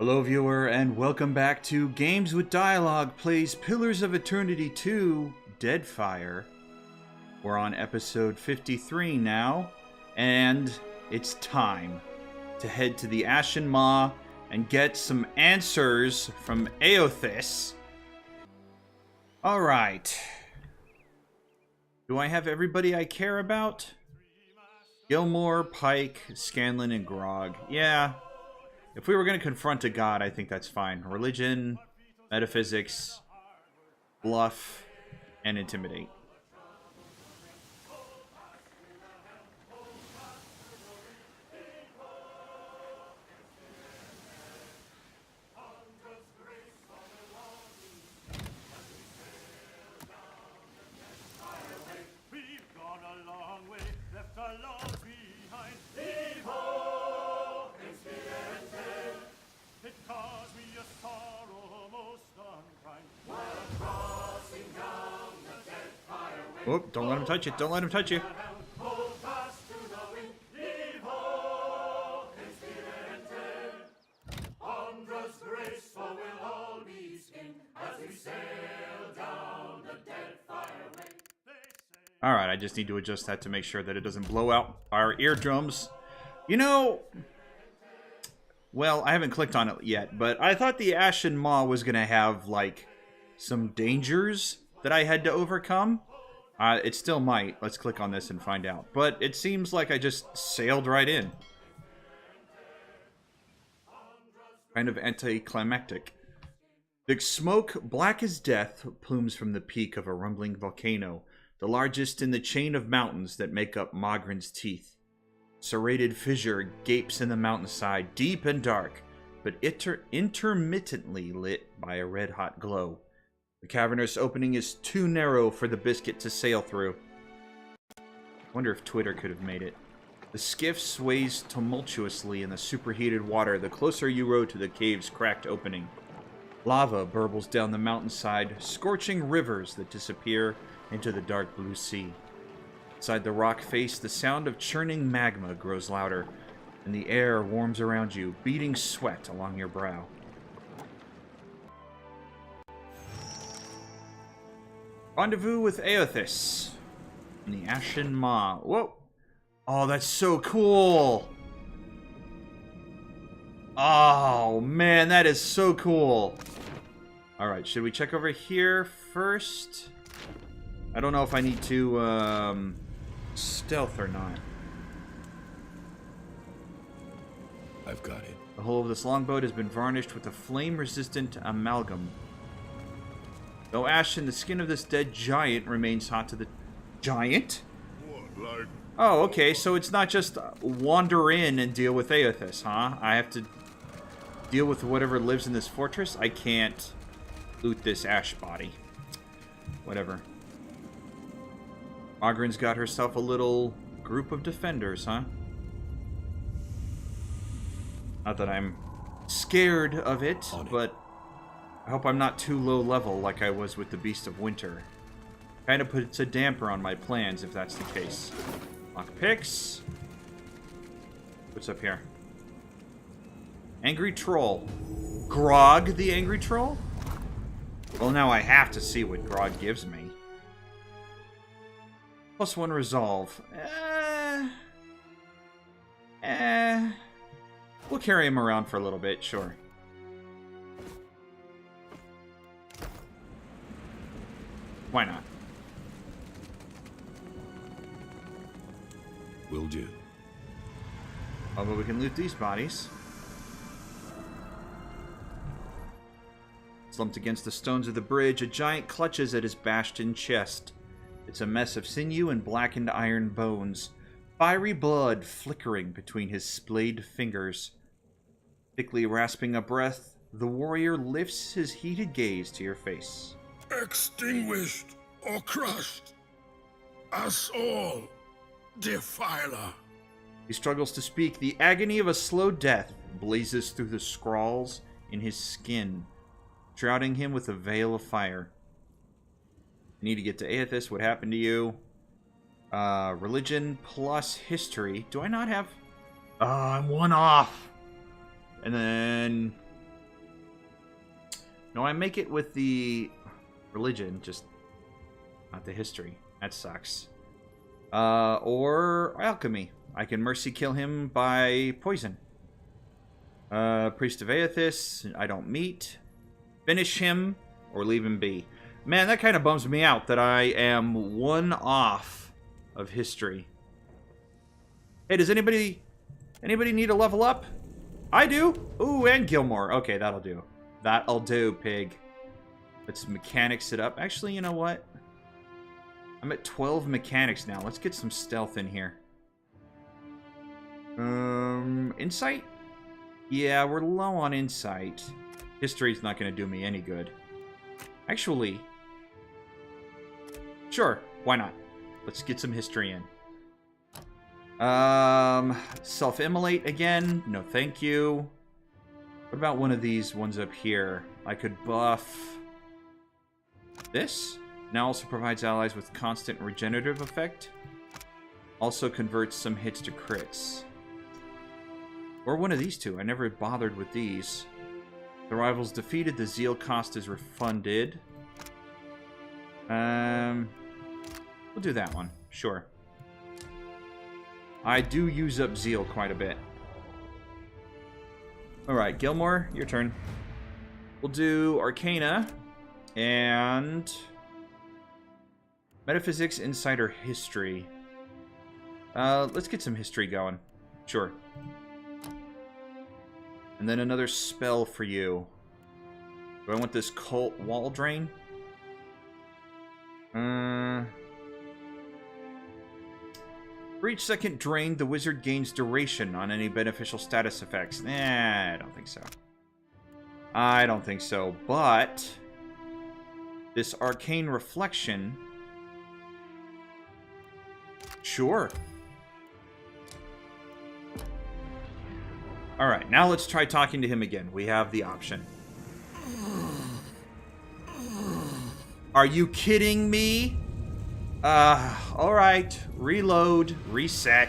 Hello viewer, and welcome back to Games with Dialogue plays Pillars of Eternity 2, Deadfire. We're on episode 53 now, and it's time to head to the Ashen Maw and get some answers from Eothas. Alright. Do I have everybody I care about? Gilmore, Pike, Scanlan, and Grog. Yeah. If we were going to confront a god, I think that's fine. Religion, metaphysics, bluff, and intimidate. Oh, don't let him touch it. Don't let him touch you. Alright, I just need to adjust that to make sure that it doesn't blow out our eardrums. You know, well, I haven't clicked on it yet, but I thought the Ashen Maw was going to have, like, some dangers that I had to overcome. It still might. Let's click on this and find out. But it seems like I just sailed right in. Kind of anticlimactic. The smoke, black as death, plumes from the peak of a rumbling volcano, the largest in the chain of mountains that make up Mogren's teeth. Serrated fissure gapes in the mountainside, deep and dark, but intermittently lit by a red-hot glow. The cavernous opening is too narrow for the biscuit to sail through. I wonder if Twitter could have made it. The skiff sways tumultuously in the superheated water the closer you row to the cave's cracked opening. Lava burbles down the mountainside, scorching rivers that disappear into the dark blue sea. Inside the rock face, the sound of churning magma grows louder, and the air warms around you, beating sweat along your brow. Rendezvous with Eothas in the Ashen Maw. Whoa! Oh, that's so cool! Oh, man, that is so cool! Alright, should we check over here first? I don't know if I need to, stealth or not. I've got it. The hull of this longboat has been varnished with a flame-resistant amalgam. Though ashen, the skin of this dead giant remains hot to the... Giant? What, like... Oh, okay, so it's not just wander in and deal with Eothas, huh? I have to deal with whatever lives in this fortress? I can't loot this ash body. Whatever. Mogren's got herself a little group of defenders, huh? Not that I'm scared of it, but... I hope I'm not too low level like I was with the Beast of Winter. Kinda puts a damper on my plans if that's the case. Lockpicks. What's up here? Angry Troll. Grog the Angry Troll? Well, now I have to see what Grog gives me. +1 resolve. We'll carry him around for a little bit, sure. Why not? Will do. Oh, but we can loot these bodies. Slumped against the stones of the bridge, a giant clutches at his bashed-in chest. It's a mess of sinew and blackened iron bones, fiery blood flickering between his splayed fingers. Thickly rasping a breath, the warrior lifts his heated gaze to your face. Extinguished or crushed. Us all, Defiler. He struggles to speak. The agony of a slow death blazes through the scrawls in his skin, shrouding him with a veil of fire. I need to get to Eothas. What happened to you? Religion plus history. Do I not have... I'm one off. And then No, I make it with the religion, just not the history. That sucks. Or alchemy. I can mercy kill him by poison. Priest of Eothas, I don't meet. Finish him or leave him be. Man, that kind of bums me out that I am one off of history. Hey, does anybody need a level up? I do. Ooh, and Gilmore. Okay, that'll do. That'll do, pig. Let's mechanics it up. Actually, you know what? I'm at 12 mechanics now. Let's get some stealth in here. Insight? Yeah, we're low on insight. History's not going to do me any good. Actually, sure, why not? Let's get some history in. Self-immolate again. No, thank you. What about one of these ones up here? I could buff this. Now also provides allies with constant regenerative effect. Also converts some hits to crits. Or one of these two. I never bothered with these. The rivals defeated. The zeal cost is refunded. We'll do that one. Sure. I do use up zeal quite a bit. Alright, Gilmore, your turn. We'll do Arcana and Metaphysics, Insight, or History. Let's get some history going. Sure. And then another spell for you. Do I want this Cult Wall Drain? For each second drained, the wizard gains duration on any beneficial status effects. I don't think so. I don't think so, but this Arcane Reflection... Sure. Alright, now let's try talking to him again. We have the option. Are you kidding me? Alright. Reload. Reset.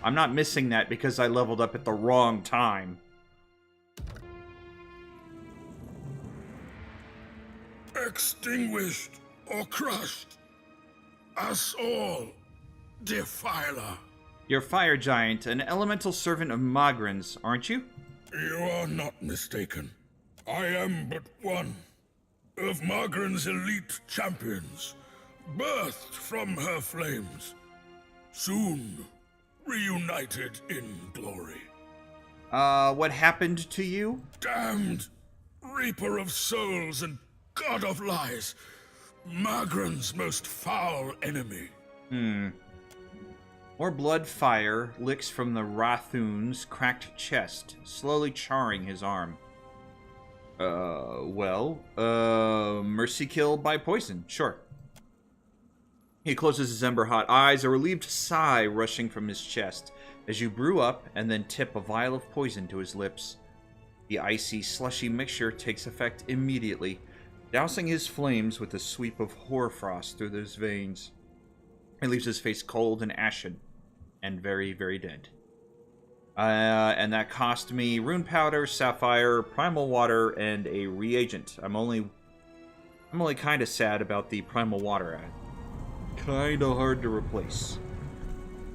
I'm not missing that because I leveled up at the wrong time. Extinguished or crushed. Us all, Defiler. You're Fire Giant, an elemental servant of Magrin's, aren't you? You are not mistaken. I am but one of Magrin's elite champions, birthed from her flames, soon reunited in glory. What happened to you? Damned Reaper of Souls and God of Lies, Magrin's most foul enemy. More blood fire licks from the Rathun's cracked chest, slowly charring his arm. Mercy kill by poison, sure. He closes his ember-hot eyes, a relieved sigh rushing from his chest, as you brew up and then tip a vial of poison to his lips. The icy, slushy mixture takes effect immediately, dousing his flames with a sweep of hoarfrost through his veins. It leaves his face cold and ashen, and very, very dead. And that cost me rune powder, sapphire, primal water, and a reagent. I'm only kind of sad about the primal water. Kind of hard to replace.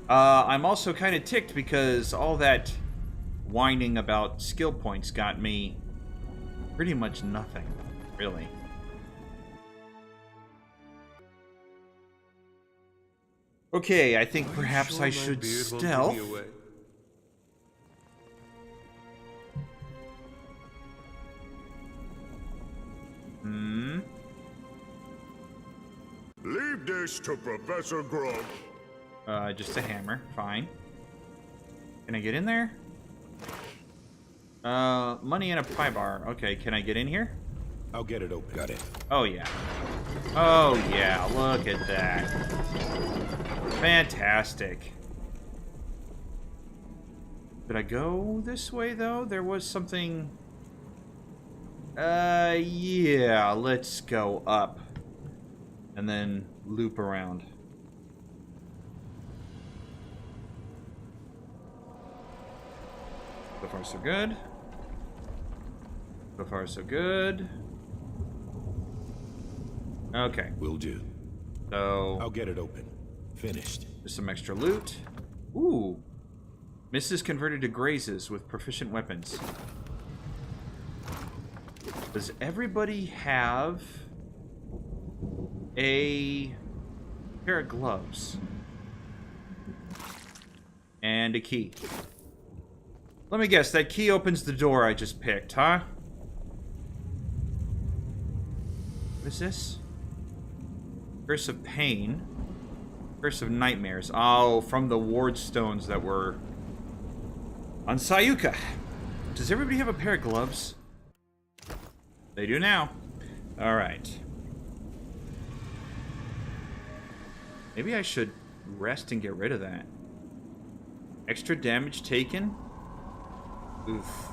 I'm also kind of ticked because all that whining about skill points got me pretty much nothing, really. Okay, I think perhaps I should stealth. Leave this to Professor Grog. Just a hammer. Fine. Can I get in there? Money and a pry bar. Okay, can I get in here? I'll get it open. Got it. Oh, yeah. Oh, yeah. Look at that. Fantastic. Did I go this way, though? There was something... yeah. Let's go up. And then loop around. So far, so good. So far, so good. Okay. Will do. So I'll get it open. Finished. there's some extra loot. Ooh. Misses converted to grazes with proficient weapons. Does everybody have a pair of gloves? And a key. Let me guess, that key opens the door I just picked, huh? What is this? Curse of Pain. Curse of Nightmares. Oh, from the ward stones that were on Sayuka. Does everybody have a pair of gloves? They do now. Alright. Maybe I should rest and get rid of that. Extra damage taken? Oof.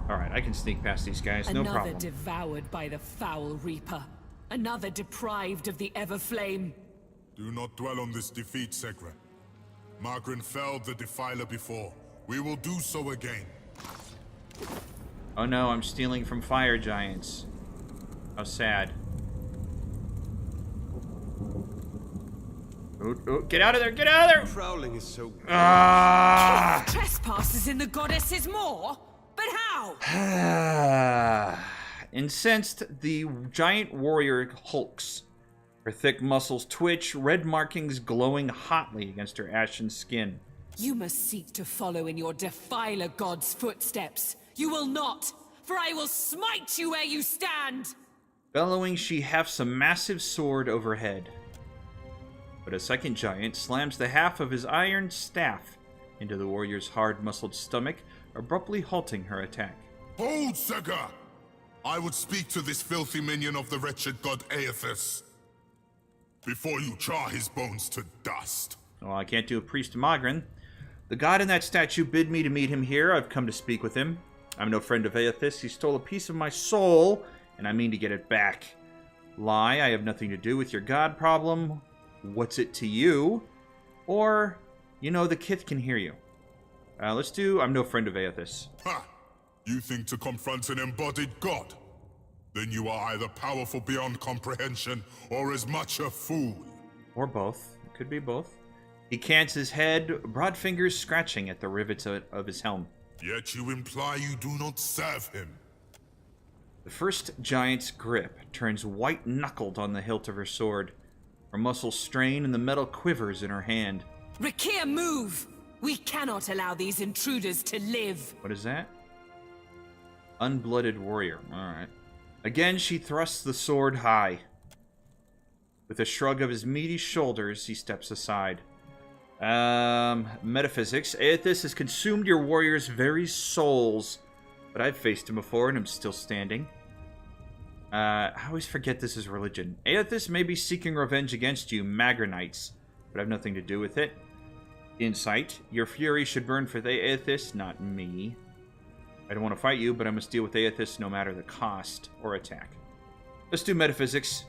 Alright, I can sneak past these guys, no problem. Another devoured by the foul reaper. Another deprived of the Everflame. Do not dwell on this defeat, Segra. Margren felled the Defiler before. We will do so again. Oh no, I'm stealing from fire giants. How sad. Oh, get out of there! Get out of there! Prowling is so... Ah! Trespasses in the goddess's maw? But how? Incensed, the giant warrior hulks. Her thick muscles twitch, red markings glowing hotly against her ashen skin. You must seek to follow in your Defiler god's footsteps. You will not, for I will smite you where you stand! Bellowing, she hefts a massive sword overhead. But a second giant slams the half of his iron staff into the warrior's hard-muscled stomach, abruptly halting her attack. Hold, Segra! I would speak to this filthy minion of the wretched god Eothas before you char his bones to dust. Well, I can't do a priest Magrin. The god in that statue bid me to meet him here. I've come to speak with him. I'm no friend of Eothas. He stole a piece of my soul, and I mean to get it back. Lie, I have nothing to do with your god problem. What's it to you? Or, you know, the kith can hear you. Let's do I'm no friend of Eothas. Ha! You think to confront an embodied god? Then you are either powerful beyond comprehension, or as much a fool. Or both. It could be both. He cants his head, broad fingers scratching at the rivets of his helm. Yet you imply you do not serve him. The first giant's grip turns white-knuckled on the hilt of her sword. Her muscles strain and the metal quivers in her hand. Rakir, move! We cannot allow these intruders to live! What is that? Unblooded warrior. Alright. Again, she thrusts the sword high. With a shrug of his meaty shoulders, he steps aside. Metaphysics. Eothas has consumed your warrior's very souls. But I've faced him before and I'm still standing. I always forget this is religion. Eothas may be seeking revenge against you, Magranites, but I have nothing to do with it. Insight. Your fury should burn for the Eothas, not me. I don't want to fight you, but I must deal with Eothas no matter the cost or attack. Let's do metaphysics.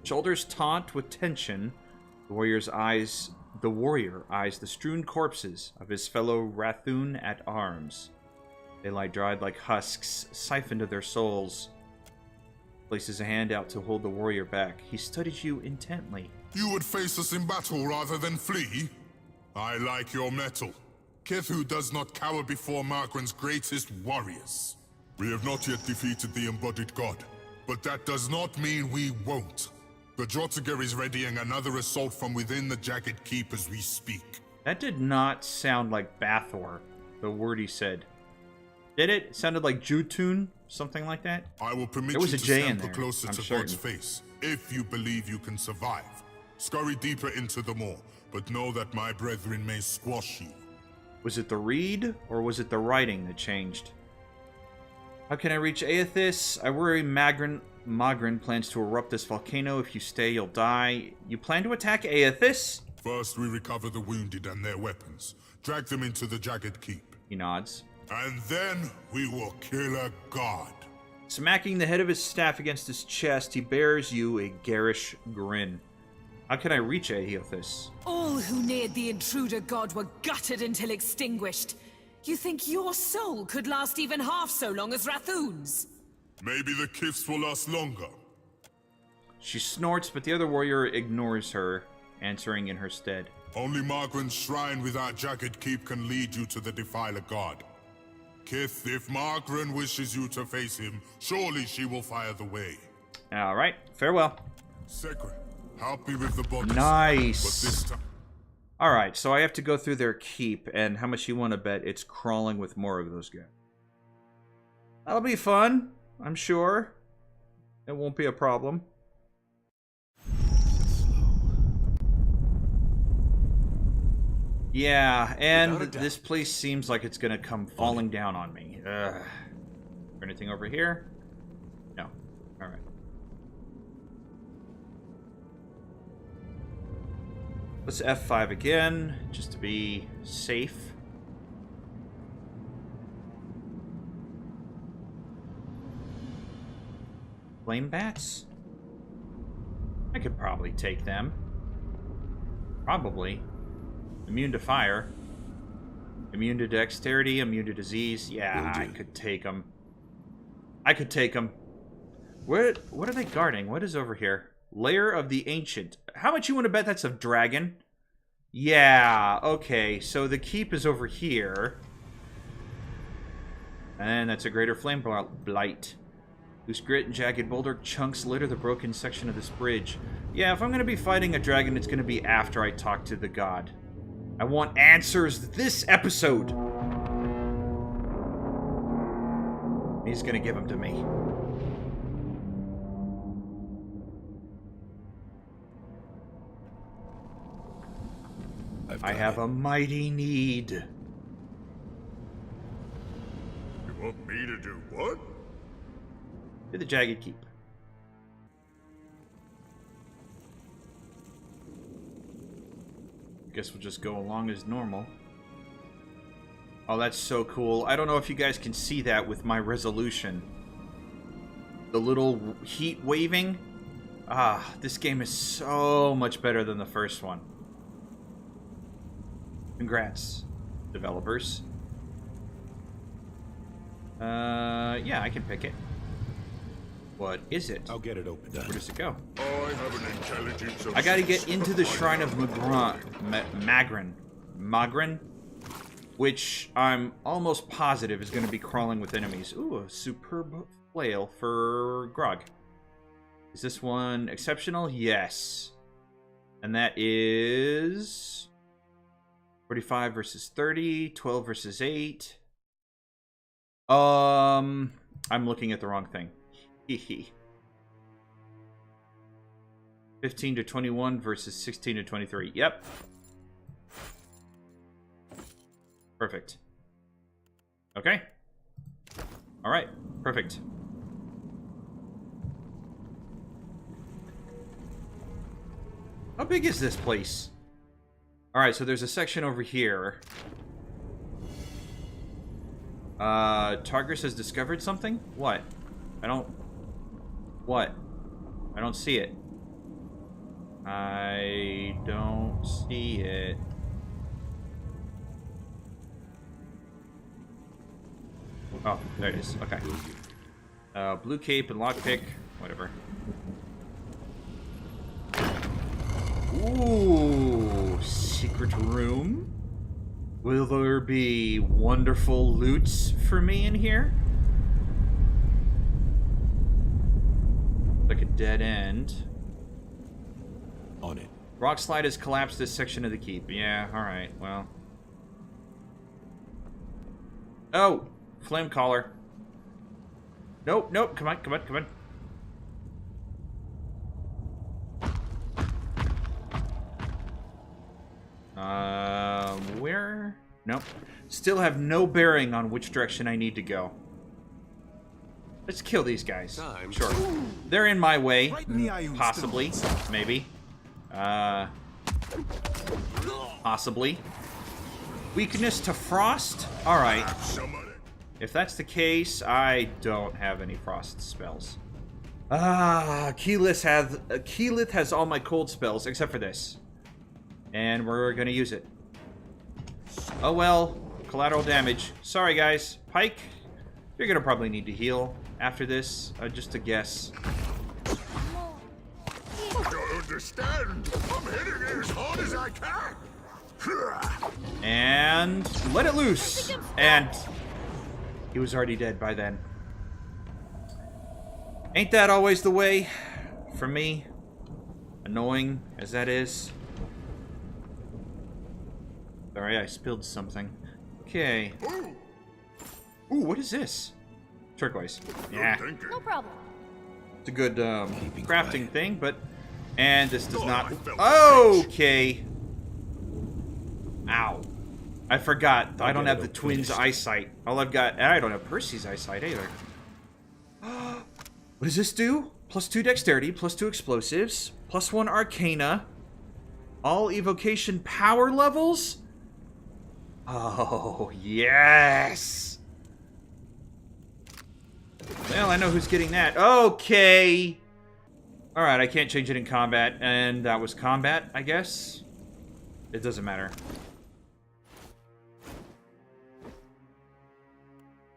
Shoulders taut with tension, the warrior eyes the strewn corpses of his fellow Rathun at arms. They lie dried like husks, siphoned of their souls. Places a hand out to hold the warrior back. He studies you intently. You would face us in battle rather than flee? I like your mettle. Kith who does not cower before Margren's greatest warriors. We have not yet defeated the embodied god, but that does not mean we won't. The Drotiger is readying another assault from within the Jagged Keep as we speak. That did not sound like Bathor, the word he said. Did it? It sounded like Jutun, something like that? I will permit There was you a to J in sample there, closer I'm to certain. God's face, if you believe you can survive. Scurry deeper into the maw, but know that my brethren may squash you. Was it the read, or was it the writing that changed? How can I reach Eothas? I worry Magrin plans to erupt this volcano. If you stay, you'll die. You plan to attack Eothas? First, we recover the wounded and their weapons. Drag them into the Jagged Keep. He nods. And then we will kill a god. Smacking the head of his staff against his chest, he bears you a garish grin. How can I reach Eothas? All who neared the intruder god were gutted until extinguished. You think your soul could last even half so long as Rathun's? Maybe the Kiths will last longer. She snorts, but the other warrior ignores her, answering in her stead. Only Margaren's shrine with our jagged keep can lead you to the Defiler God. Kith, if Margaren wishes you to face him, surely she will fire the way. All right, farewell. Sekre, help me with the bodies. Nice. But this time... All right, so I have to go through their keep, and how much you want to bet it's crawling with more of those guys? That'll be fun, I'm sure. It won't be a problem. Yeah, and this place seems like it's gonna come falling down on me. Ugh. Is there anything over here? No. Alright. Let's F5 again, just to be safe. Flame bats? I could probably take them. Probably. Immune to fire. Immune to dexterity, immune to disease. Yeah, I could take them. I could take them. What are they guarding? What is over here? Lair of the Ancient. How much you want to bet that's a dragon? Yeah, okay. So the keep is over here. And that's a greater flame blight. Whose grit and jagged boulder chunks litter the broken section of this bridge. Yeah, if I'm going to be fighting a dragon, it's going to be after I talk to the god. I want answers this episode. He's gonna give them to me. I have a mighty need. You want me to do what? To the Jagged Keep. Guess we'll just go along as normal. Oh, that's so cool. I don't know if you guys can see that with my resolution. The little heat waving. Ah, this game is so much better than the first one. Congrats, developers. Yeah, I can pick it. What is it? I'll get it opened. Where does it go? I have an intelligence of... I gotta get into the Shrine of Magren, which I'm almost positive is gonna be crawling with enemies. Ooh, a superb flail for Grog. Is this one exceptional? Yes. And that is... 45 versus 30, 12 versus 8. I'm looking at the wrong thing. 15 to 21 versus 16 to 23. Yep. Perfect. Okay. All right. Perfect. How big is this place? All right, so there's a section over here. Targus has discovered something? What? I don't... What? I don't see it. I don't see it. Oh, there it is. Okay. Blue cape and lockpick. Whatever. Ooh, secret room. Will there be wonderful loots for me in here? Like a dead end. On it. Rock slide has collapsed this section of the keep. Yeah, alright, well. Oh! Flame collar. Nope, nope, come on, come on, come on. Where? Nope. Still have no bearing on which direction I need to go. Let's kill these guys. Sure. They're in my way. Possibly. Maybe. Possibly. Weakness to frost? Alright. If that's the case, I don't have any frost spells. Keyleth has all my cold spells, except for this. And we're gonna use it. Oh well. Collateral damage. Sorry guys. Pike, you're gonna probably need to heal after this. Just a guess. understand. I'm hitting it as hard as I can. And let it loose. And he was already dead by then. Ain't that always the way for me? Annoying as that is. Sorry, I spilled something. Okay. Ooh, what is this? Turquoise. Yeah. No problem. It's a good crafting thing, but... And this does not... Okay. Ow. I forgot. I don't have the twins' eyesight. All I've got... I don't have Percy's eyesight either. What does this do? +2 dexterity, +2 explosives, +1 arcana. All evocation power levels? Oh, yes! Well, I know who's getting that. Okay! Alright, I can't change it in combat, and that was combat, I guess? It doesn't matter.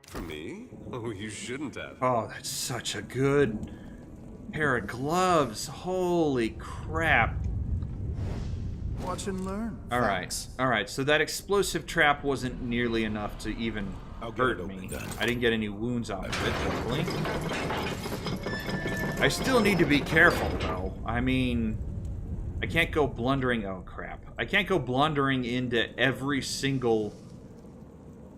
For me? Oh, you shouldn't have. Oh, that's such a good pair of gloves. Holy crap. Watch and learn. Alright, so that explosive trap wasn't nearly enough to even hurt me. I didn't get any wounds off of it, thankfully. I still need to be careful, though. I mean, I can't go blundering... Oh, crap. I can't go blundering into every single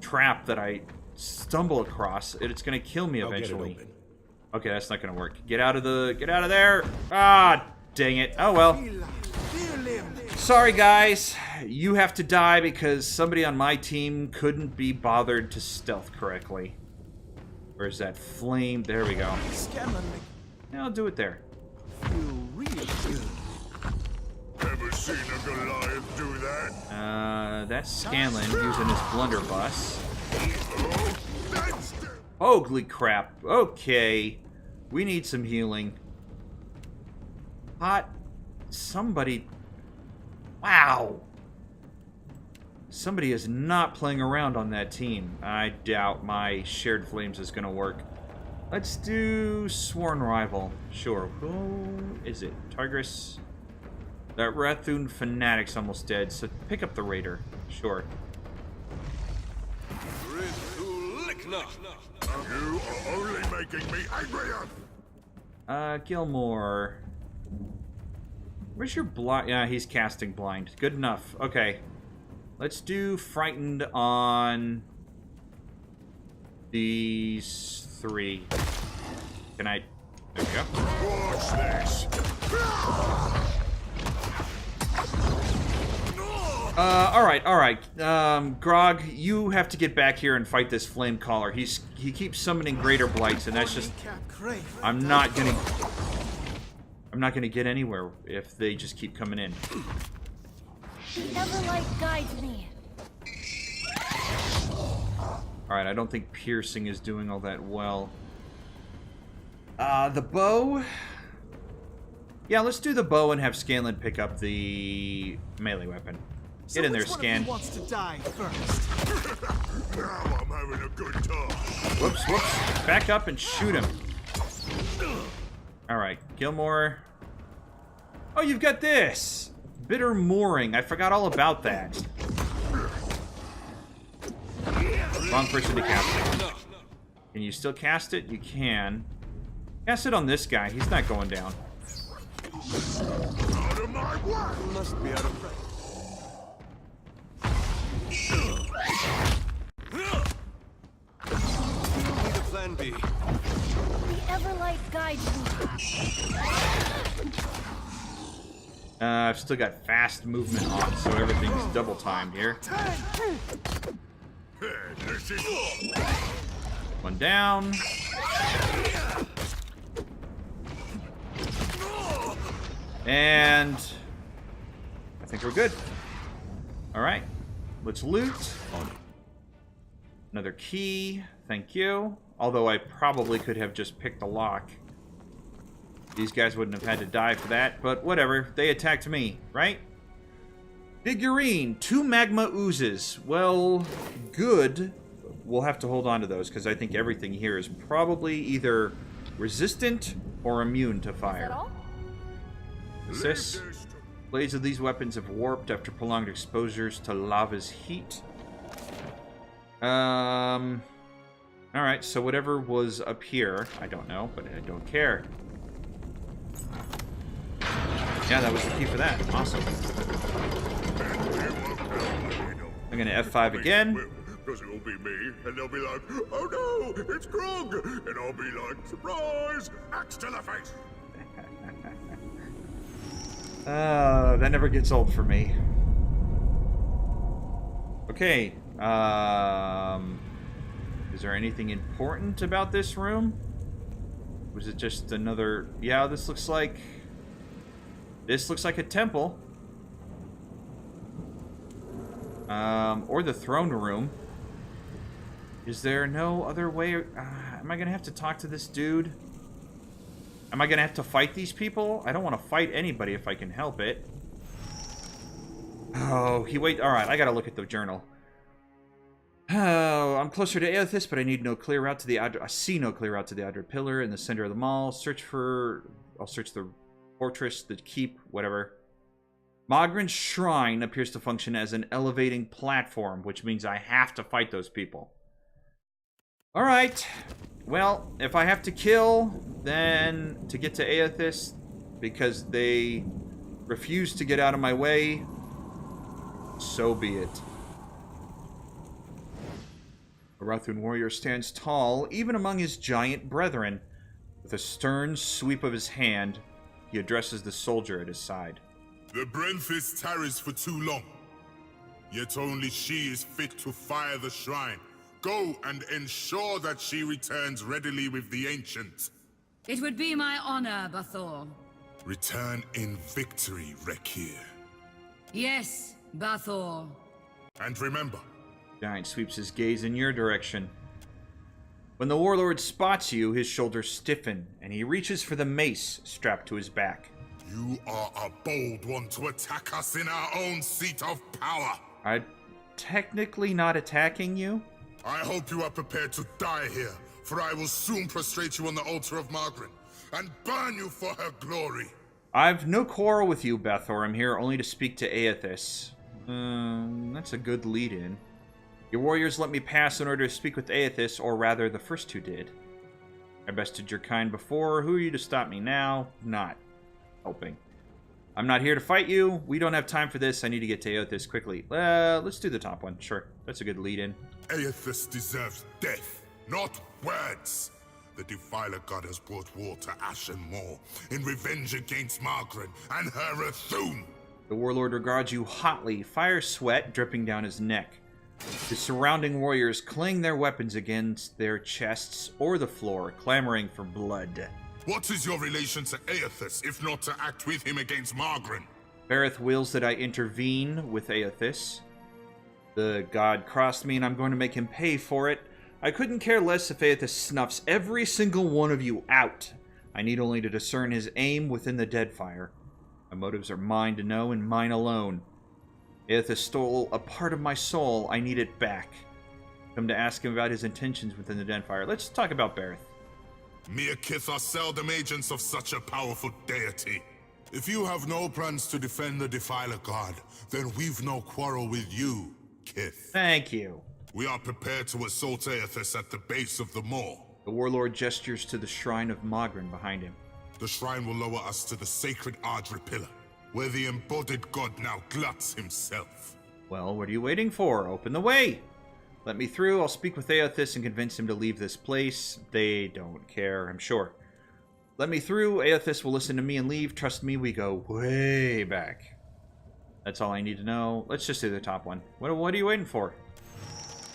trap that I stumble across. It's gonna kill me eventually. Okay, that's not gonna work. Get out of there! Ah, dang it. Oh, well. Sorry, guys. You have to die because somebody on my team couldn't be bothered to stealth correctly. Where's that flame? There we go. Yeah, I'll do it there. Ever seen a Goliath do that? That's Scanlan using his blunderbuss. Oh, that's the... Holy crap. Okay. We need some healing. Hot. Somebody... Wow. Somebody is not playing around on that team. I doubt my shared flames is going to work. Let's do Sworn Rival. Sure. Who is it? Tigris. That Rathun Fanatic's almost dead, so pick up the Raider. Sure. You are only making me angrier. Gilmore. Where's your blind? Yeah, he's casting blind. Good enough. Okay. Let's do frightened on these three. Can I? There we go. Watch this. Alright. Grog, you have to get back here and fight this flame caller. He keeps summoning greater blights, and that's just... I'm not gonna get anywhere if they just keep coming in. The Everlight guides me. Alright, I don't think piercing is doing all that well. The bow? Yeah, let's do the bow and have Scanlan pick up the melee weapon. Get in there, Scan. Wants to die first? Now I'm having a good time. Whoops. Back up and shoot him. Alright, Gilmore. Oh, you've got this! Bitter Mooring. I forgot all about that. Wrong person to cast it. Can you still cast it? You can. Cast it on this guy. He's not going down. Out of my way! Must be out of breath. Need a plan B. The Everlight guides me. I've still got fast movement on, so everything's double timed here. This is... One down. And I think we're good. Alright. Let's loot. Another key. Thank you. Although I probably could have just picked the lock. These guys wouldn't have had to die for that, but whatever. They attacked me, right? Figurine. 2 magma oozes. Well, good. We'll have to hold on to those, because I think everything here is probably either resistant or immune to Is fire. that all? What's this? Blades of these weapons have warped after prolonged exposures to lava's heat. Alright, so whatever was up here, I don't know, but I don't care. Yeah, that was the key for that. Awesome. I'm gonna F5 again. Because it'll be me, and they'll be like, oh no, it's Grog! And I'll be like, surprise! Axe to the face! That never gets old for me. Okay, is there anything important about this room? Was it just another... Yeah, this looks like a temple. Or the throne room. Is there no other way? Am I gonna have to talk to this dude? Am I gonna have to fight these people? I don't want to fight anybody if I can help it. Oh, Alright, I gotta look at the journal. Oh, I'm closer to Eothas, but I need no clear route to the I see no clear route to the outer pillar in the center of the mall. I'll search the fortress, the keep, whatever. Mogren's shrine appears to function as an elevating platform, which means I have to fight those people. Alright. Well, if I have to kill, then to get to Eothas, because they refuse to get out of my way, so be it. A Rathun warrior stands tall, even among his giant brethren. With a stern sweep of his hand, he addresses the soldier at his side. The Brentfist tarries for too long, yet only she is fit to fire the shrine. Go and ensure that she returns readily with the Ancient. It would be my honor, Bathor. Return in victory, Rekir. Yes, Bathor. And remember, Giant sweeps his gaze in your direction. When the warlord spots you, his shoulders stiffen, and he reaches for the mace strapped to his back. you are a bold one to attack us in our own seat of power. I'm technically not attacking you. I hope you are prepared to die here, for I will soon prostrate you on the altar of Margaret and burn you for her glory. I've no quarrel with you, Bathor. I'm here only to speak to Eothas. That's a good lead-in. Your warriors let me pass in order to speak with Eothas, or rather, the first two did. I bested your kind before. Who are you to stop me now? Not helping. I'm not here to fight you. We don't have time for this. I need to get to Eothas quickly. Let's do the top one. Sure, that's a good lead-in. Eothas deserves death, not words. The Defiler God has brought war to Ashen Maw in revenge against Margaret and her Rathun. The warlord regards you hotly, fire sweat dripping down his neck. The surrounding warriors cling their weapons against their chests or the floor, clamoring for blood. What is your relation to Eothas, if not to act with him against Margaret? Bareth wills that I intervene with Eothas. The god crossed me, and I'm going to make him pay for it. I couldn't care less if Eothas snuffs every single one of you out. I need only to discern his aim within the Deadfire. My motives are mine to know, and mine alone. Eothas stole a part of my soul. I need it back. Come to ask him about his intentions within the Deadfire. Let's talk about Bareth. Mere Kith are seldom agents of such a powerful deity. If you have no plans to defend the Defiler God, then we've no quarrel with you, Kith. Thank you. We are prepared to assault Eothas at the base of the Maw. The warlord gestures to the shrine of Mogren behind him. The shrine will lower us to the sacred archipelago, where the embodied god now gluts himself. Well, what are you waiting for? Open the way! Let me through. I'll speak with Eothas and convince him to leave this place. They don't care, I'm sure. Let me through. Eothas will listen to me and leave. Trust me, we go way back. That's all I need to know. Let's just do the top one. What are you waiting for?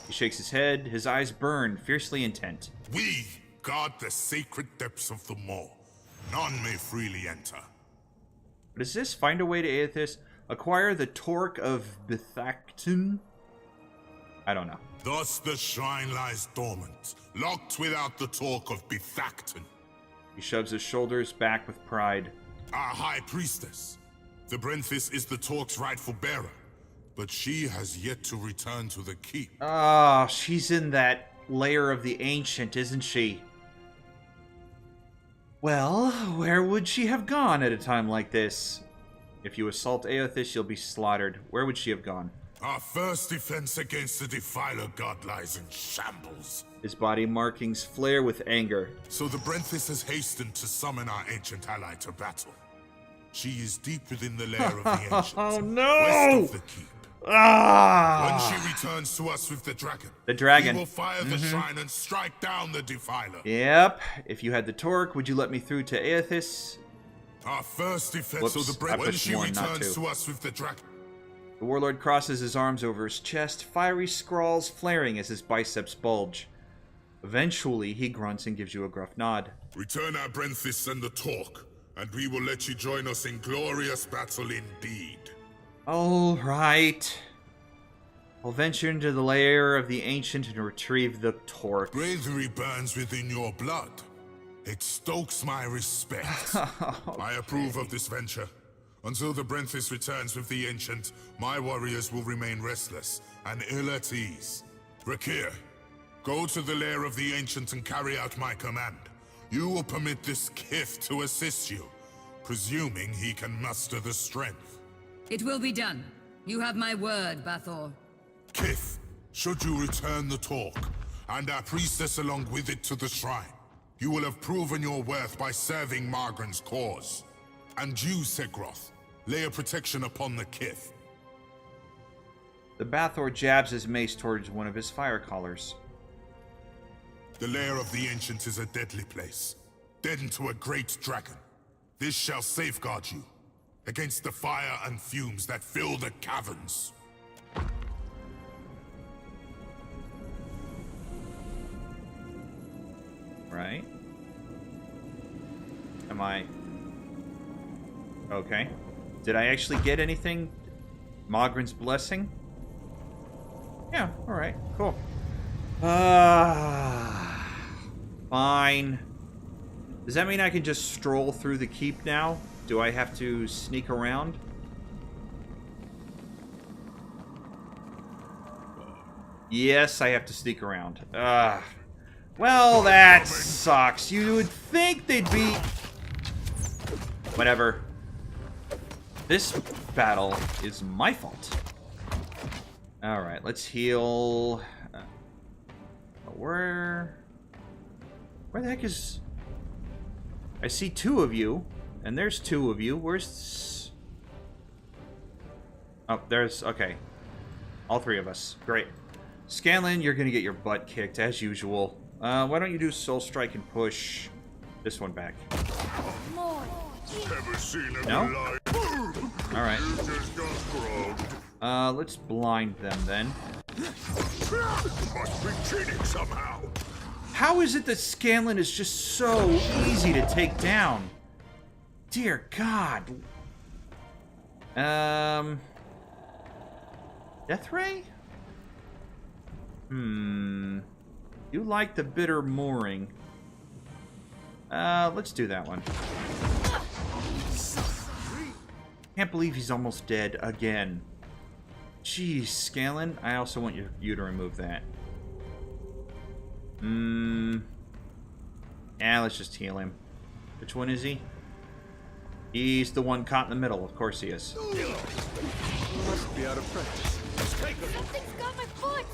He shakes his head. His eyes burn, fiercely intent. We guard the sacred depths of the Maw. None may freely enter. What is this? Find a way to Eothas. Acquire the Torque of Bethacton? I don't know. Thus the shrine lies dormant, locked without the Torque of Bethacton. He shoves his shoulders back with pride. Our High Priestess. The Brenthis is the Torque's rightful bearer, but she has yet to return to the keep. Oh, she's in that layer of the Ancient, isn't she? Well, where would she have gone at a time like this? If you assault Eothas, you'll be slaughtered. Where would she have gone? Our first defense against the Defiler God lies in shambles. His body markings flare with anger. So the Brenthis has hastened to summon our ancient ally to battle. She is deep within the lair of the ancients. Oh no! West of the keep. Ah! When she returns to us with the dragon, The dragon. we will fire the shrine and strike down the Defiler. Yep. If you had the torque, would you let me through to Eothas? Our first defense. Whoops, So the I when pushed she one, not returns two. to us with the dragon. The warlord crosses his arms over his chest, fiery scrawls flaring as his biceps bulge. Eventually, he grunts and gives you a gruff nod. Return our Brenthis and the Torque, and we will let you join us in glorious battle indeed. All right. I'll venture into the lair of the ancient and retrieve the torque. Bravery burns within your blood. It stokes my respect. I approve of this venture. Until the Brenthis returns with the ancient, my warriors will remain restless and ill at ease. Rakir, go to the lair of the ancient and carry out my command. You will permit this Kith to assist you, presuming he can muster the strength. It will be done. You have my word, Bathor. Kith, should you return the Torque, and our priestess along with it to the shrine, you will have proven your worth by serving Margren's cause. And you, Segroth, lay a protection upon the Kith. The Bathor jabs his mace towards one of his fire collars. The lair of the ancient is a deadly place, deadened to a great dragon. This shall safeguard you against the fire and fumes that fill the caverns. Right? Am I... Okay. Did I actually get anything? Mogren's blessing? Yeah, alright, cool. Fine. Does that mean I can just stroll through the keep now? Do I have to sneak around? Yes, I have to sneak around. Well, that sucks. You would think they'd be... Whatever. This battle is my fault. Alright, let's heal... Where the heck is... I see two of you, and there's two of you. Where's... Oh, there's... Okay. All three of us. Great. Scanlan, you're gonna get your butt kicked, as usual. Why don't you do Soul Strike and push this one back? More. Never seen a No? life. Alright. You just got grogged. Let's blind them then. Must be cheating somehow. How is it that Scanlan is just so easy to take down? Dear God. Death Ray? You like the bitter mooring. Let's do that one. Can't believe he's almost dead again. Jeez, Scanlan. I also want you to remove that. Yeah, let's just heal him. Which one is he? He's the one caught in the middle. Of course he is. Must be out of practice. Something's got my foot!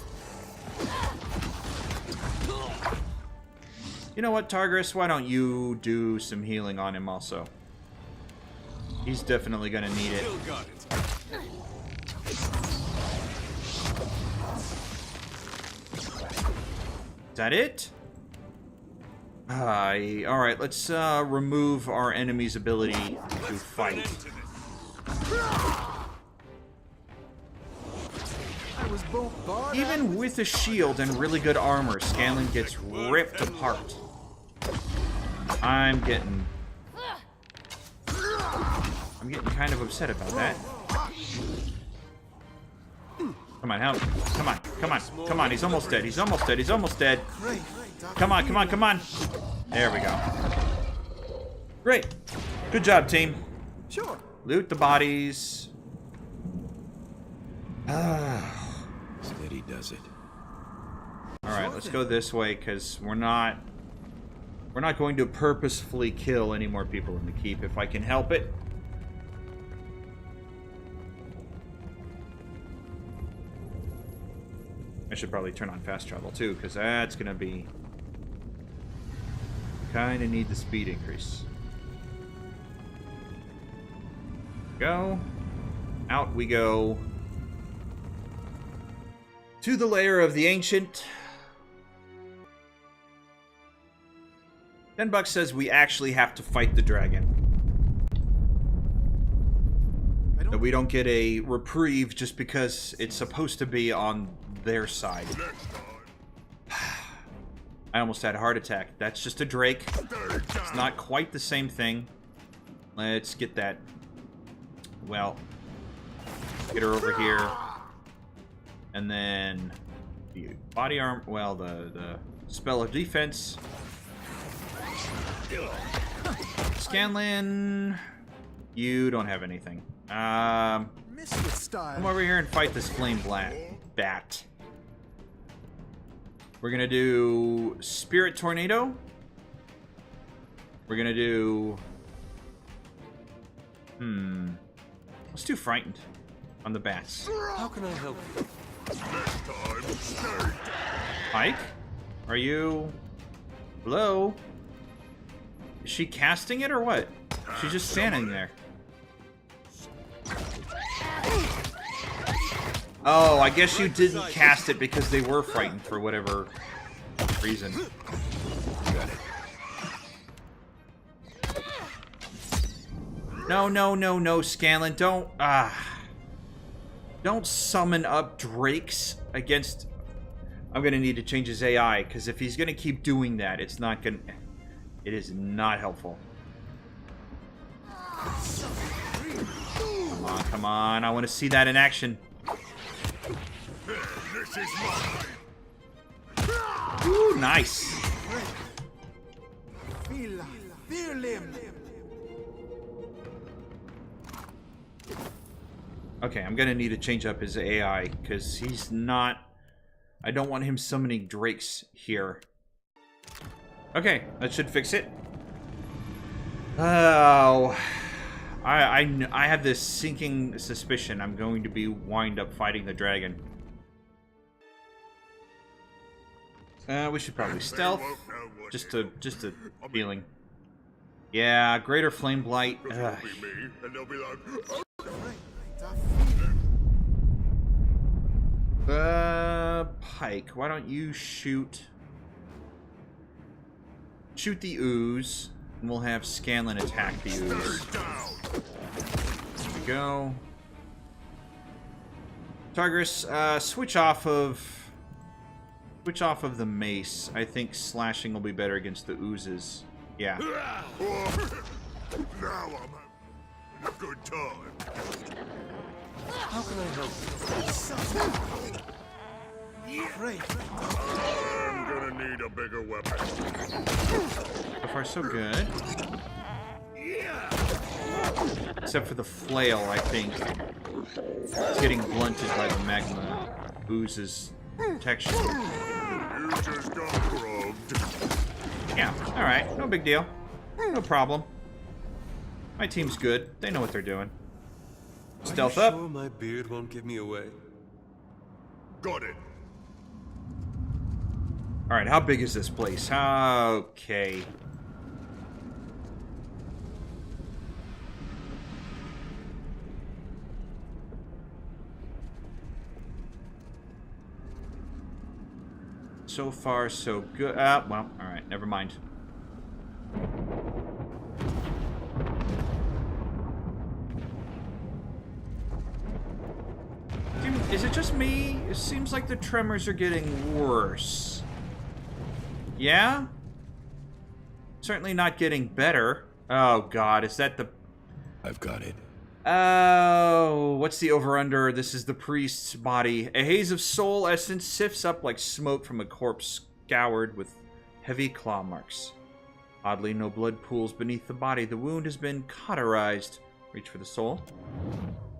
You know what, Targris? Why don't you do some healing on him also? He's definitely gonna need it. Still got it. Is that it? Alright, let's remove our enemy's ability to fight. I was both barred Even with a shield and really good armor, Scanlan gets ripped apart. I'm getting kind of upset about that. Come on, help. Come on, come on, come on. He's almost dead. He's almost dead. He's almost dead. Great. Come on, come on, come on. There we go. Great. Good job, team. Sure. Loot the bodies. Steady does it. Alright, let's go this way, because we're not We're not going to purposefully kill any more people in the keep if I can help it. I should probably turn on fast travel too, because that's going to be... kind of need the speed increase. Go. Out we go. To the lair of the Ancient. $10 says we actually have to fight the dragon. That we don't get a reprieve just because it's supposed to be on their side. I almost had a heart attack. That's just a drake. It's not quite the same thing. Let's get that. Well, get her over here. And then the body arm. Well, the spell of defense. Scanlan, you don't have anything. Come over here and fight this flame bat. We're gonna do Spirit Tornado. We're gonna do... Let's do Frightened on the bats. How can I help you? Pike? Are you... Hello? Is she casting it or what? She's just standing there. Oh, I guess you didn't cast it because they were frightened for whatever reason. No, Scanlan, don't summon up drakes against... I'm gonna need to change his AI, because if he's gonna keep doing that, it's not gonna... It is not helpful. Come on, I want to see that in action. Ooh, nice. Okay, I'm gonna need to change up his AI, because he's not... I don't want him summoning drakes here. Okay, that should fix it. Oh... I have this sinking suspicion I'm going to be wind up fighting the dragon. We should probably stealth, just a feeling. Yeah, Greater Flame Blight. Pike, why don't you shoot the ooze, and we'll have Scanlan attack the ooze. There we go. Targus, switch off of the mace. I think slashing will be better against the oozes. Yeah. Now I'm having a good time. How can I help you? Great. I'm gonna need a bigger weapon. So far, so good. Except for the flail, I think. It's getting blunted by the magma ooze's protection. You just got probed. Yeah, alright. No big deal. No problem. My team's good. They know what they're doing. Stealth up. Sure my beard won't give me away? Got it. Alright, how big is this place? Okay. So far, so good. Well, alright, never mind. Is it just me? It seems like the tremors are getting worse. Yeah? Certainly not getting better. Oh god, is that the... I've got it. Oh, what's the over-under? This is the priest's body. A haze of soul essence sifts up like smoke from a corpse scoured with heavy claw marks. Oddly, no blood pools beneath the body. The wound has been cauterized. Reach for the soul.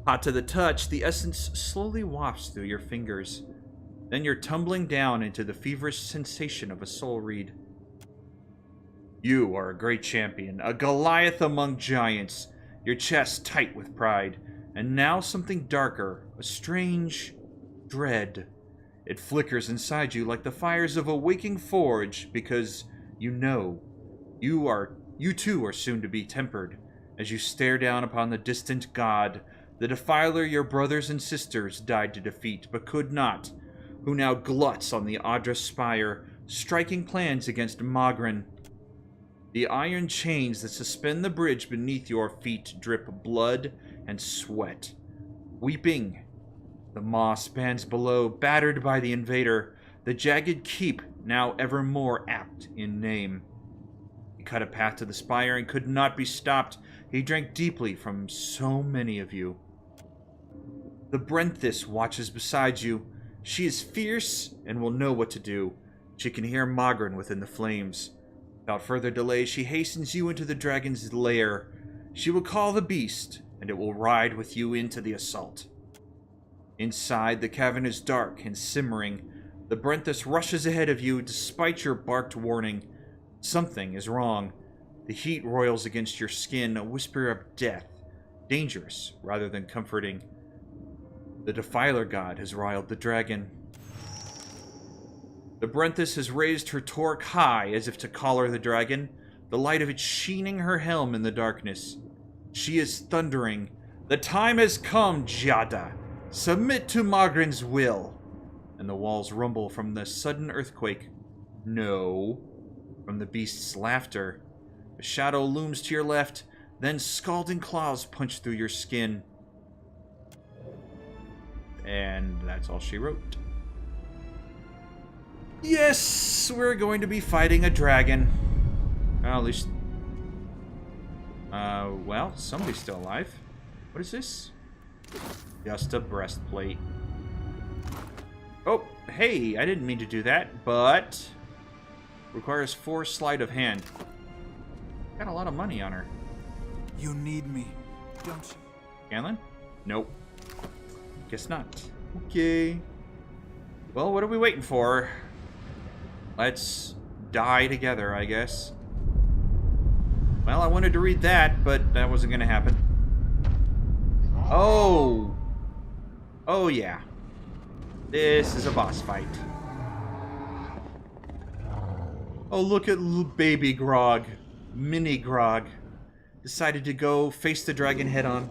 Hot to the touch, the essence slowly wafts through your fingers. Then you're tumbling down into the feverish sensation of a soul reed. You are a great champion, a Goliath among giants, your chest tight with pride, and now something darker, a strange dread. It flickers inside you like the fires of a waking forge, because you know you too are soon to be tempered, as you stare down upon the distant god, the defiler your brothers and sisters died to defeat but could not, who now gluts on the Adra spire, striking plans against Magran. The iron chains that suspend the bridge beneath your feet drip blood and sweat. Weeping, the maw spans below, battered by the invader, the jagged keep now ever more apt in name. He cut a path to the spire and could not be stopped. He drank deeply from so many of you. The Brenthis watches beside you. She is fierce and will know what to do. She can hear Magran within the flames. Without further delay, she hastens you into the dragon's lair. She will call the beast, and it will ride with you into the assault. Inside, the cavern is dark and simmering. The Brenthis rushes ahead of you despite your barked warning. Something is wrong. The heat roils against your skin, a whisper of death. Dangerous rather than comforting. The Defiler god has riled the dragon. The Brenthis has raised her torque high as if to collar the dragon, the light of it sheening her helm in the darkness. She is thundering. The time has come, Giada. Submit to Magran's will. And the walls rumble from the sudden earthquake. No. From the beast's laughter. A shadow looms to your left, then scalding claws punch through your skin. And that's all she wrote. Yes, we're going to be fighting a dragon. Well, at least... well, somebody's still alive. What is this? Just a breastplate. Oh, hey, I didn't mean to do that, but... requires 4 sleight of hand. Got a lot of money on her. You need me, don't you? Scanlan? Nope. Guess not. Okay. Well, what are we waiting for? Let's die together, I guess. Well, I wanted to read that, but that wasn't going to happen. Oh! Oh, yeah. This is a boss fight. Oh, look at little baby Grog. Mini Grog. Decided to go face the dragon head-on.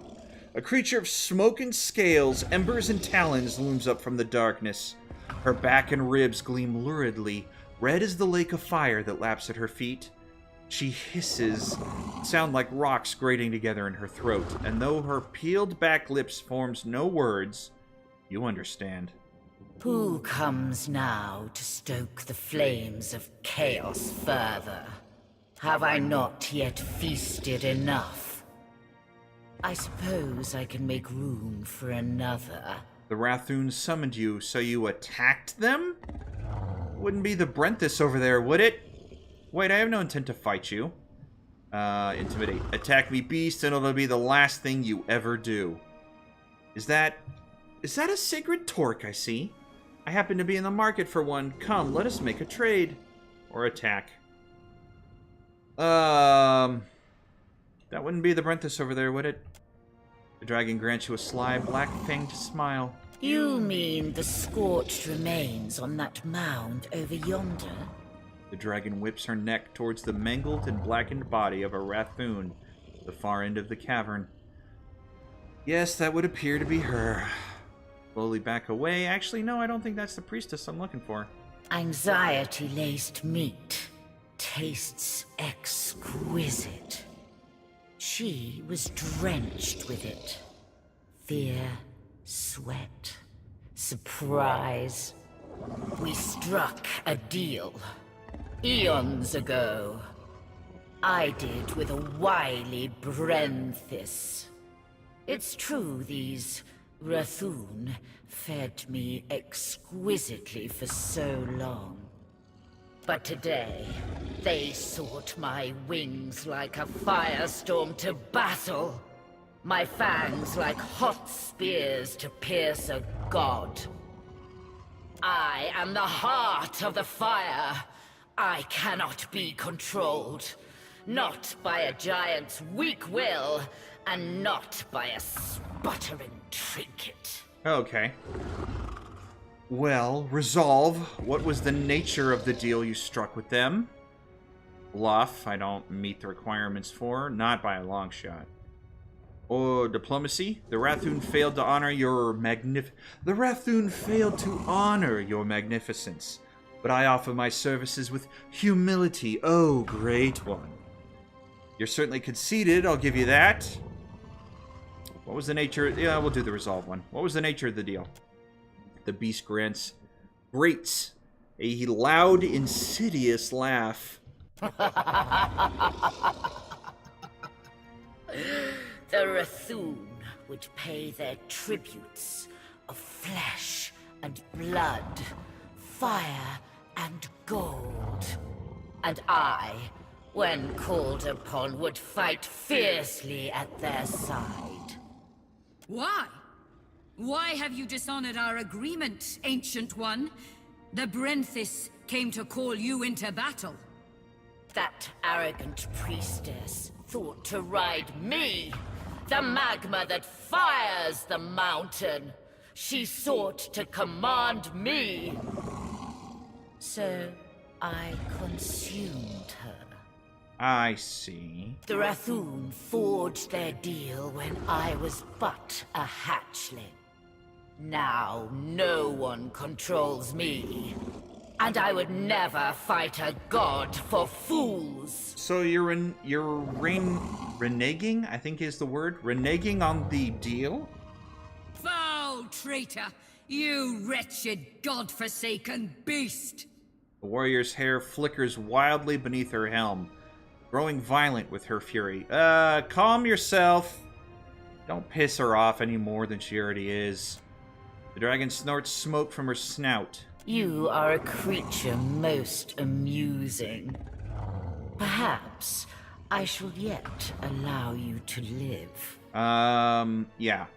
A creature of smoke and scales, embers and talons looms up from the darkness. Her back and ribs gleam luridly, red as the lake of fire that laps at her feet. She hisses, sound like rocks grating together in her throat, and though her peeled back lips forms no words, you understand. Who comes now to stoke the flames of chaos further? Have I not yet feasted enough? I suppose I can make room for another. The Rathoon summoned you, so you attacked them? Wouldn't be the Brenthis over there, would it? Wait, I have no intent to fight you. Intimidate. Attack me, beast, and it'll be the last thing you ever do. Is that a sacred torque I see? I happen to be in the market for one. Come, let us make a trade. Or attack. That wouldn't be the Brenthis over there, would it? The dragon grants you a sly, black-fanged smile. You mean the scorched remains on that mound over yonder? The dragon whips her neck towards the mangled and blackened body of a Rathoon at the far end of the cavern. Yes, that would appear to be her. Slowly back away. Actually, no, I don't think that's the priestess I'm looking for. Anxiety-laced meat. Tastes exquisite. She was drenched with it. Fear, sweat, surprise. We struck a deal. Eons ago. I did with a wily Brenthis. It's true these Rathoon fed me exquisitely for so long. But today, they sought my wings like a firestorm to battle. My fangs like hot spears to pierce a god. I am the heart of the fire. I cannot be controlled. Not by a giant's weak will, and not by a sputtering trinket. Okay. Well, resolve. What was the nature of the deal you struck with them? Bluff, I don't meet the requirements for, not by a long shot. Or diplomacy? The Rathoon failed to honor your magnificence. But I offer my services with humility, oh great one. You're certainly conceited, I'll give you that. What was the nature? Yeah, we'll do the resolve one. What was the nature of the deal? The beast grates a loud, insidious laugh. The Rathoon would pay their tributes of flesh and blood, fire and gold. And I, when called upon, would fight fiercely at their side. Why? Why have you dishonored our agreement, Ancient One? The Brenthis came to call you into battle. That arrogant priestess thought to ride me, the magma that fires the mountain. She sought to command me. So I consumed her. I see. The Rathoon forged their deal when I was but a hatchling. Now no one controls me. And I would never fight a god for fools. So you're reneging, I think is the word. Reneging on the deal? Foul traitor! You wretched, god-forsaken beast! The warrior's hair flickers wildly beneath her helm, growing violent with her fury. Calm yourself. Don't piss her off any more than she already is. The dragon snorts smoke from her snout. You are a creature most amusing. Perhaps I shall yet allow you to live. Yeah.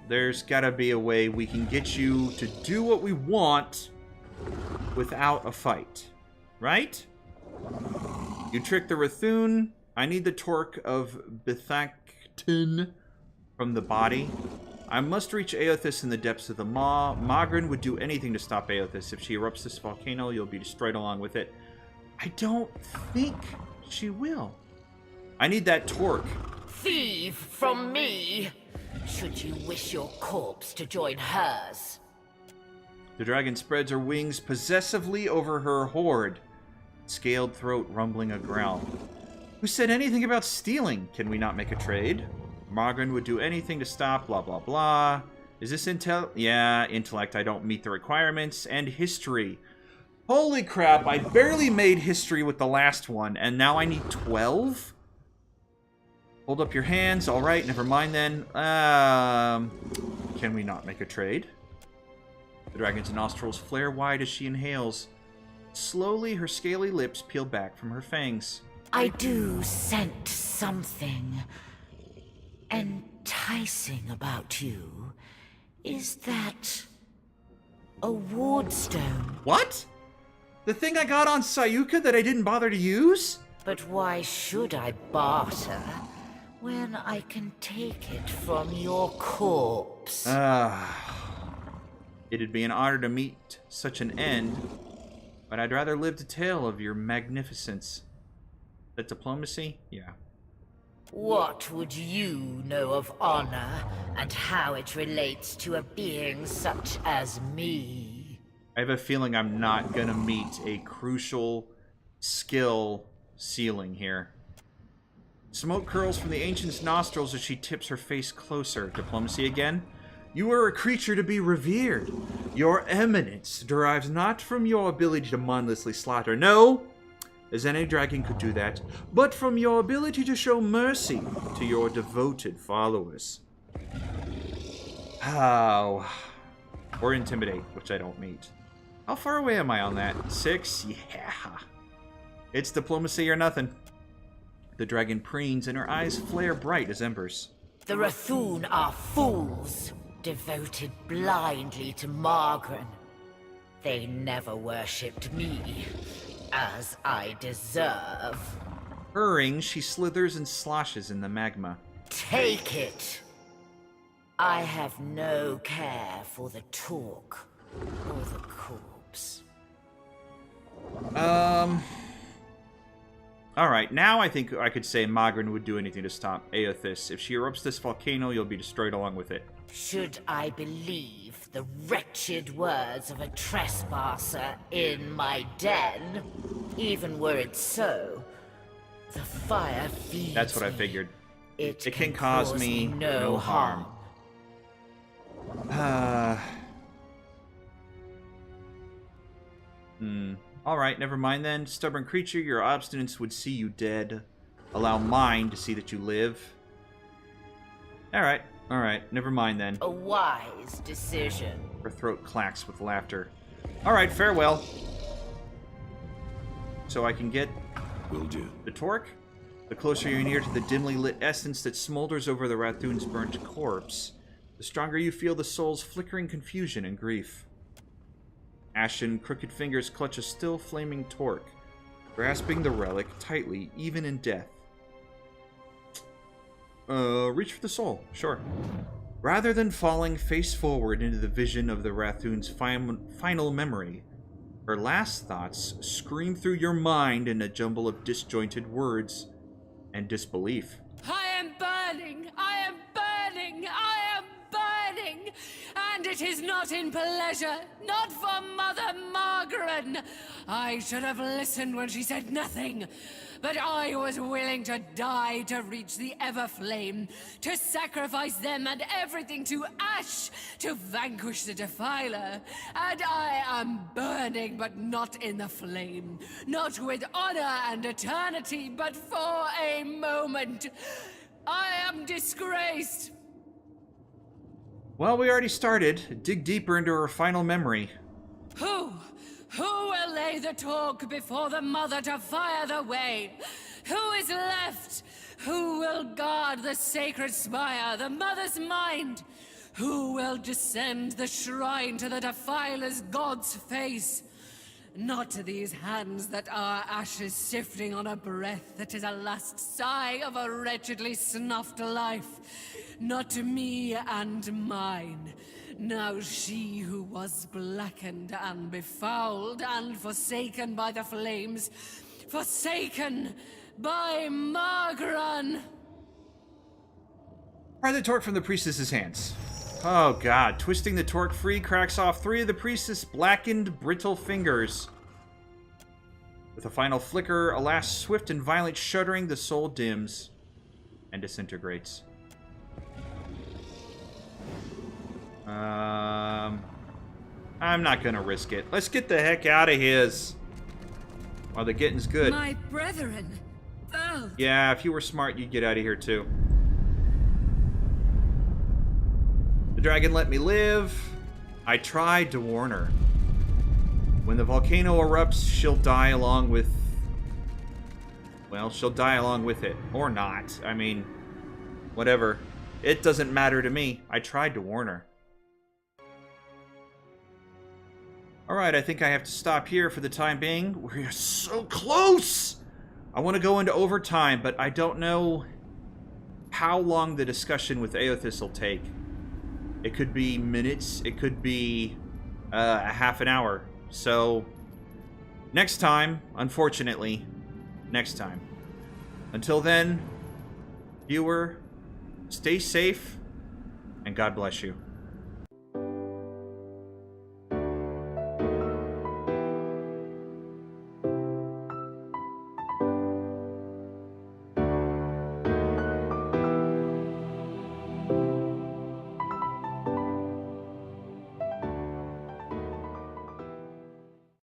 There's gotta be a way we can get you to do what we want without a fight. Right? You tricked the Rathoon. I need the torque of Bethactin from the body. I must reach Eothas in the depths of the maw. Magrin would do anything to stop Eothas. If she erupts this volcano, you'll be destroyed along with it. I don't think she will. I need that torque. Thieve from me! Should you wish your corpse to join hers. The dragon spreads her wings possessively over her horde. Scaled throat rumbling a growl. Who said anything about stealing? Can we not make a trade? Magrin would do anything to stop, blah, blah, blah. Is this intel? Yeah, intellect. I don't meet the requirements. And history. Holy crap, I barely made history with the last one, and now I need 12? Hold up your hands. All right, never mind then. Can we not make a trade? The dragon's nostrils flare wide as she inhales. Slowly, her scaly lips peel back from her fangs. I do scent something enticing about you. Is that a wardstone? What? The thing I got on Sayuka that I didn't bother to use? But why should I barter when I can take it from your corpse? It'd be an honor to meet such an end, but I'd rather live to tell of your magnificence. That diplomacy? Yeah. What would you know of honor and how it relates to a being such as me? I have a feeling I'm not gonna meet a crucial skill ceiling here. Smoke curls from the ancient's nostrils as she tips her face closer. Diplomacy again? You are a creature to be revered. Your eminence derives not from your ability to mindlessly slaughter. No! As any dragon could do that, but from your ability to show mercy to your devoted followers. How? Or intimidate, which I don't meet. How far away am I on that? 6? Yeah. It's diplomacy or nothing. The dragon preens and her eyes flare bright as embers. The Rathoon are fools, devoted blindly to Margaret. They never worshipped me. as I deserve. Purring, she slithers and sloshes in the magma. Take it. I have no care for the talk or the corpse. Alright, now I think I could say Magrin would do anything to stop Eothas. If she erupts this volcano, you'll be destroyed along with it. Should I believe the wretched words of a trespasser in my den? Even were it so, the fire feeds That's what I me. figured. It can cause me no harm. Alright, never mind then. Stubborn creature, your obstinance would see you dead. Allow mine to see that you live. Alright, never mind then. A wise decision. Her throat clacks with laughter. Alright, farewell. So I can get Will do. the torque? The closer you're near to the dimly lit essence that smolders over the Rathoon's burnt corpse, the stronger you feel the soul's flickering confusion and grief. Ashen, crooked fingers clutch a still flaming torque, grasping the relic tightly, even in death. Reach for the soul, sure. Rather than falling face forward into the vision of the Rathoon's final memory, her last thoughts scream through your mind in a jumble of disjointed words and disbelief. I am burning! I am burning! I am burning! And it is not in pleasure, not for Mother Margaret. I should have listened when she said nothing. But I was willing to die to reach the Everflame, to sacrifice them and everything to ash, to vanquish the Defiler. And I am burning, but not in the flame. Not with honor and eternity, but for a moment. I am disgraced. Well, we already started. Dig deeper into her final memory. Who will lay the talk before the Mother to fire the way? Who is left? Who will guard the sacred spire, the Mother's mind? Who will descend the shrine to the Defiler's God's face? Not to these hands that are ashes sifting on a breath that is a last sigh of a wretchedly snuffed life. Not to me and mine. Now she who was blackened and befouled and forsaken by the flames, forsaken by Margaret. Pry the torque from the priestess's hands. Oh god, twisting the torque free cracks off 3 of the priestess' blackened, brittle fingers. With a final flicker, a last swift and violent shuddering, the soul dims and disintegrates. I'm not gonna risk it. Let's get the heck out of here while the getting's good. My brethren. Oh. Yeah, if you were smart, you'd get out of here too. The dragon let me live. I tried to warn her. When the volcano erupts, she'll die along with... Well, she'll die along with it. Or not. I mean, whatever. It doesn't matter to me. I tried to warn her. Alright, I think I have to stop here for the time being. We're so close! I want to go into overtime, but I don't know how long the discussion with Eothas will take. It could be minutes. It could be a half an hour. So, next time, unfortunately, next time. Until then, viewer, stay safe, and God bless you.